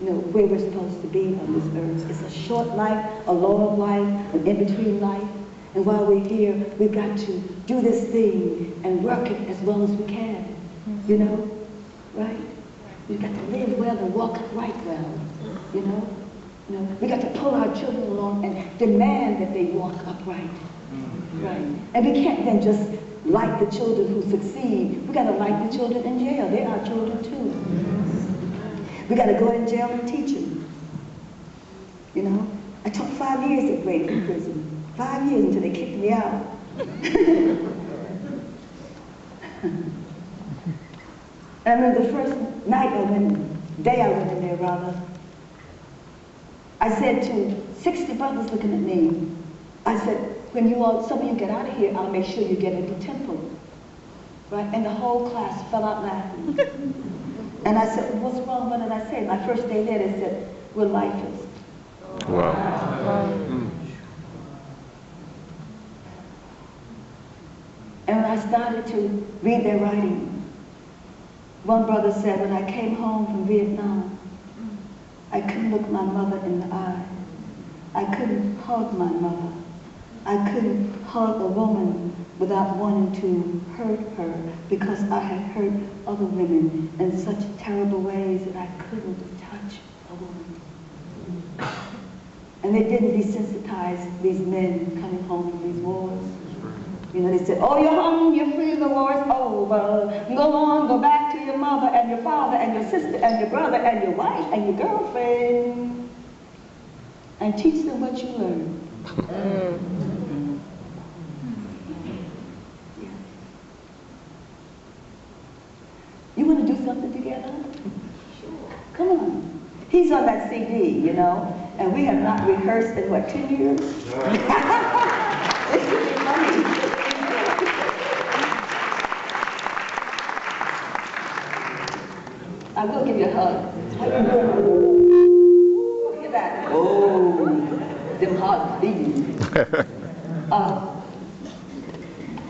where we're supposed to be on this earth. It's a short life, a long life, an in-between life. And while we're here, we've got to do this thing and work it as well as we can. Right? We've got to live well and walk right well. We got to pull our children along and demand that they walk upright. Right? And we can't then just like the children who succeed. We got to like the children in jail. They're our children too. We got to go in jail and teach them. I taught 5 years at Great in prison. 5 years until they kicked me out. And then the first day I went in there, I said to 60 brothers looking at me. I said, when you all, some of you get out of here, I'll make sure you get into temple. Right? And the whole class fell out laughing. And I said, what's wrong? What did I say? My first day there, they said, we're lifers. Wow. And when I started to read their writing, one brother said, when I came home from Vietnam, I couldn't look my mother in the eye. I couldn't hug my mother. I couldn't hug a woman without wanting to hurt her because I had hurt other women in such terrible ways that I couldn't touch a woman. And they didn't desensitize these men coming home from these wars. You know, they said, oh, you're home, you're free, the war's over. Go on, go back to your mother and your father and your sister and your brother and your wife and your girlfriend. And teach them what you learned. Yeah. You want to do something together? Sure. Come on. He's on that CD, you know, and we have not rehearsed in, what, 10 years? It's really funny. I will give you a hug. Look at that. Oh, them hearts beating.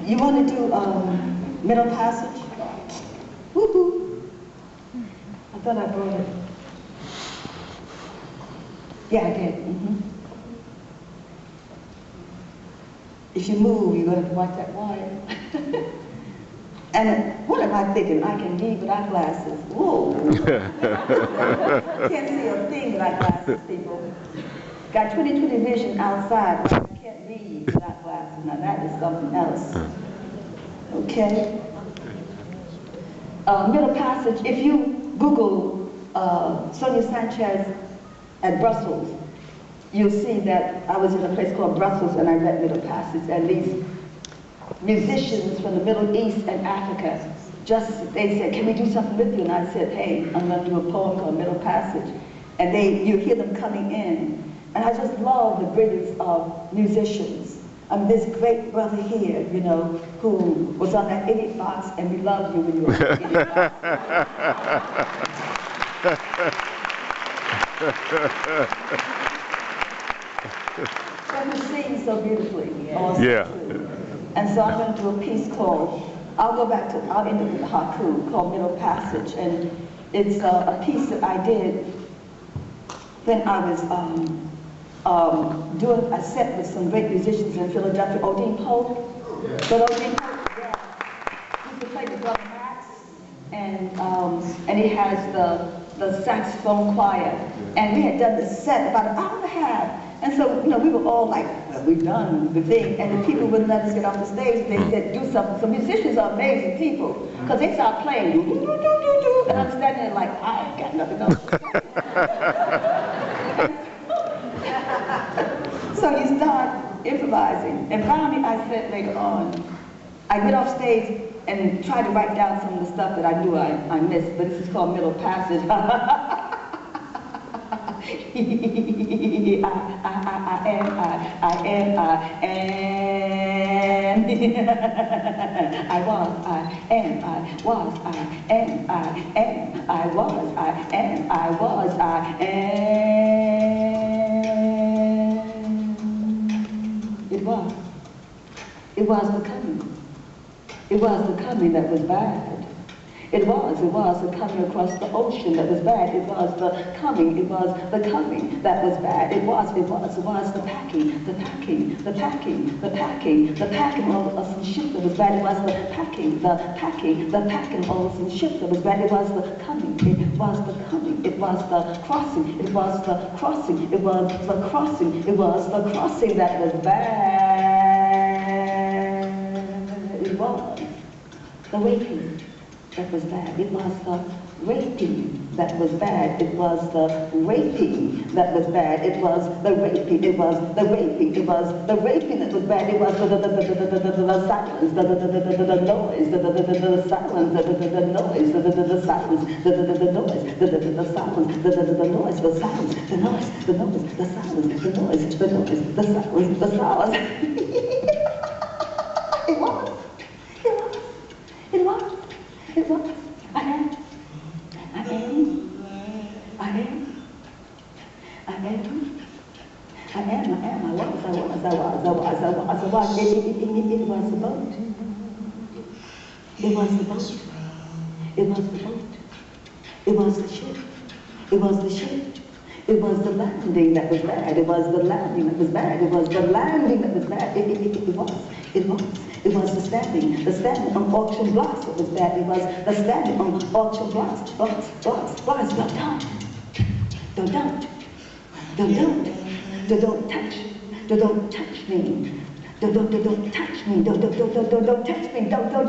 You want to do middle passage? Woohoo! I thought I brought it. Yeah, I did. If you move, you're going to have to watch that wire. And what am I thinking? I can read without glasses. Whoa! I can't see a thing without glasses, people. Got 20/20 vision outside, but I can't read without glasses. Now that is something else. Okay? Middle passage. If you Google Sonia Sanchez at Brussels, you'll see that I was in a place called Brussels and I read Middle Passage, and these musicians from the Middle East and Africa, they said, can we do something with you? And I said, hey, I'm going to do a poem called Middle Passage. And you hear them coming in. And I just love the brilliance of musicians. I mean, this great brother here, you know, who was on that idiot box, and we love you when you were on that idiot box. But who sings so beautifully. Also, yeah. too. And so I'm going to do a piece called, I'll end up with a haiku called Middle Passage. And it's a piece that I did when I was doing a set with some great musicians in Philadelphia. Odin Pope. Yeah. But Odin Pope, yeah. Used to play the drum Max, and he has the saxophone choir. And we had done this set about an hour and a half. And so, you know, we were all like, well, we've done the thing. And the people wouldn't let us get off the stage. They said, do something. So musicians are amazing people. Because they start playing. And I'm standing there like, I ain't got nothing else to say. So you start improvising. And finally, I said later on, I went off stage and tried to write down some of the stuff that I knew I missed. But this is called Middle Passage. I It was the coming. It was the coming that was bad. It was the coming across the ocean that was bad. It was the coming that was bad. It was the packing all of some shit that was bad. It was the packing all of some shit that was bad. It was the coming, it was the coming, it was the crossing, it was the crossing, it was the crossing, it was the crossing that was bad. It was the waking. that was bad. It was the raping that was bad. It was the raping that was bad. It was the raping. It was the raping. It was the raping that was bad. It was the silence, the noise, the silence, the noise, the silence, the noise, the silence, the noise, the silence, the noise, the noise, the silence, the noise, the noise, the silence, the silence. It was. It was. It was. I am. I am. I am. I am. I am. I am. I was. I was. I was. I was. I was. I was. It was the boat. It was the boat. It was the boat. It was the ship. It was the ship. It was the landing that was bad. It was the landing that was bad. It was the landing that was bad. It was. It was. It was the standing on auction blocks that was bad. It was the standing on auction blocks. Don't touch me. Don't touch me. Don't touch me. Don't.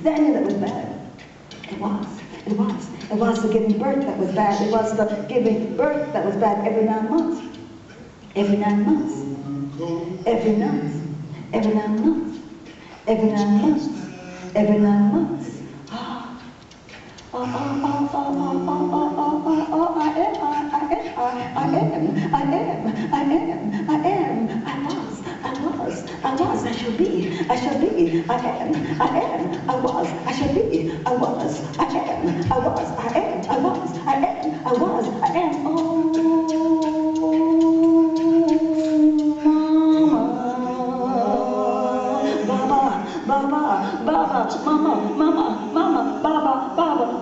Standing that was bad. It was the giving birth that was bad. It was the giving birth that was bad every 9 months. Every 9 months. Every 9 months. Every 9 months. Every 9 months. Every 9 months. I shall be, I am, I was, I shall be, I was, I am, I was, I am, I was, I am, I was, I am,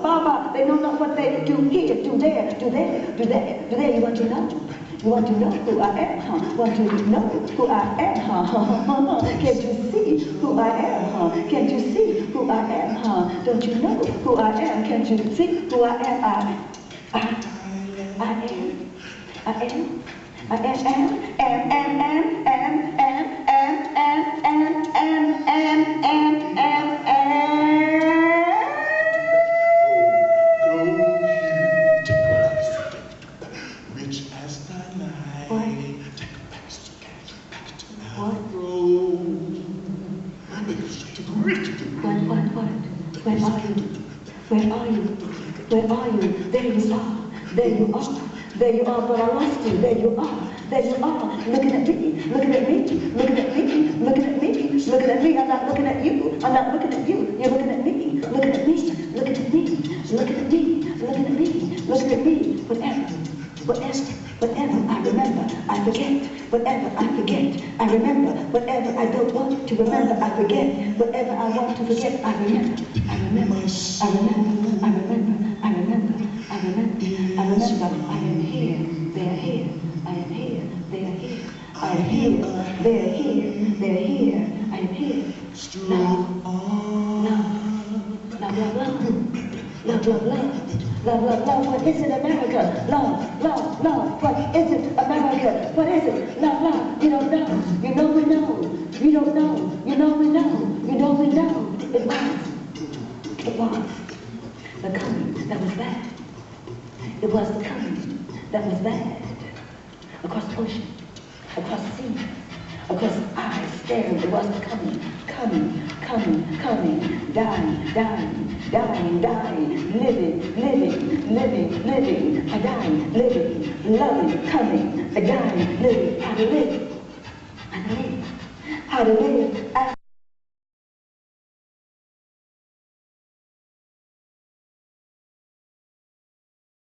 Baba, they don't know what they do here, do there, you want to know? You want to know who I am, huh? Want to know who I am, huh? Can't you see who I am, huh? Can't you see who I am, huh? Don't you know who I am? Can't you see who I am? I Where are you? There you are, but I lost you. There you are. Looking at me. I'm not looking at you. You're looking at me. Looking at me. Whatever I remember, I forget. Whatever I forget, I remember. Whatever I don't want to remember, I forget. Whatever I want to forget, I remember. I am here, they are here. I am here, they are here. I am here, they are here. They are here, I am here. Love. What is it, America? Love. What is it, America? What is it? Love. You don't know. You know we know. You don't know. You know we know. You know we know. It was the coming that was bad. It was the coming that was bad. Across the ocean, across the sea, across the eyes staring. It was the coming, dying, living, I dying, living, loving, coming, dying, living, how to live.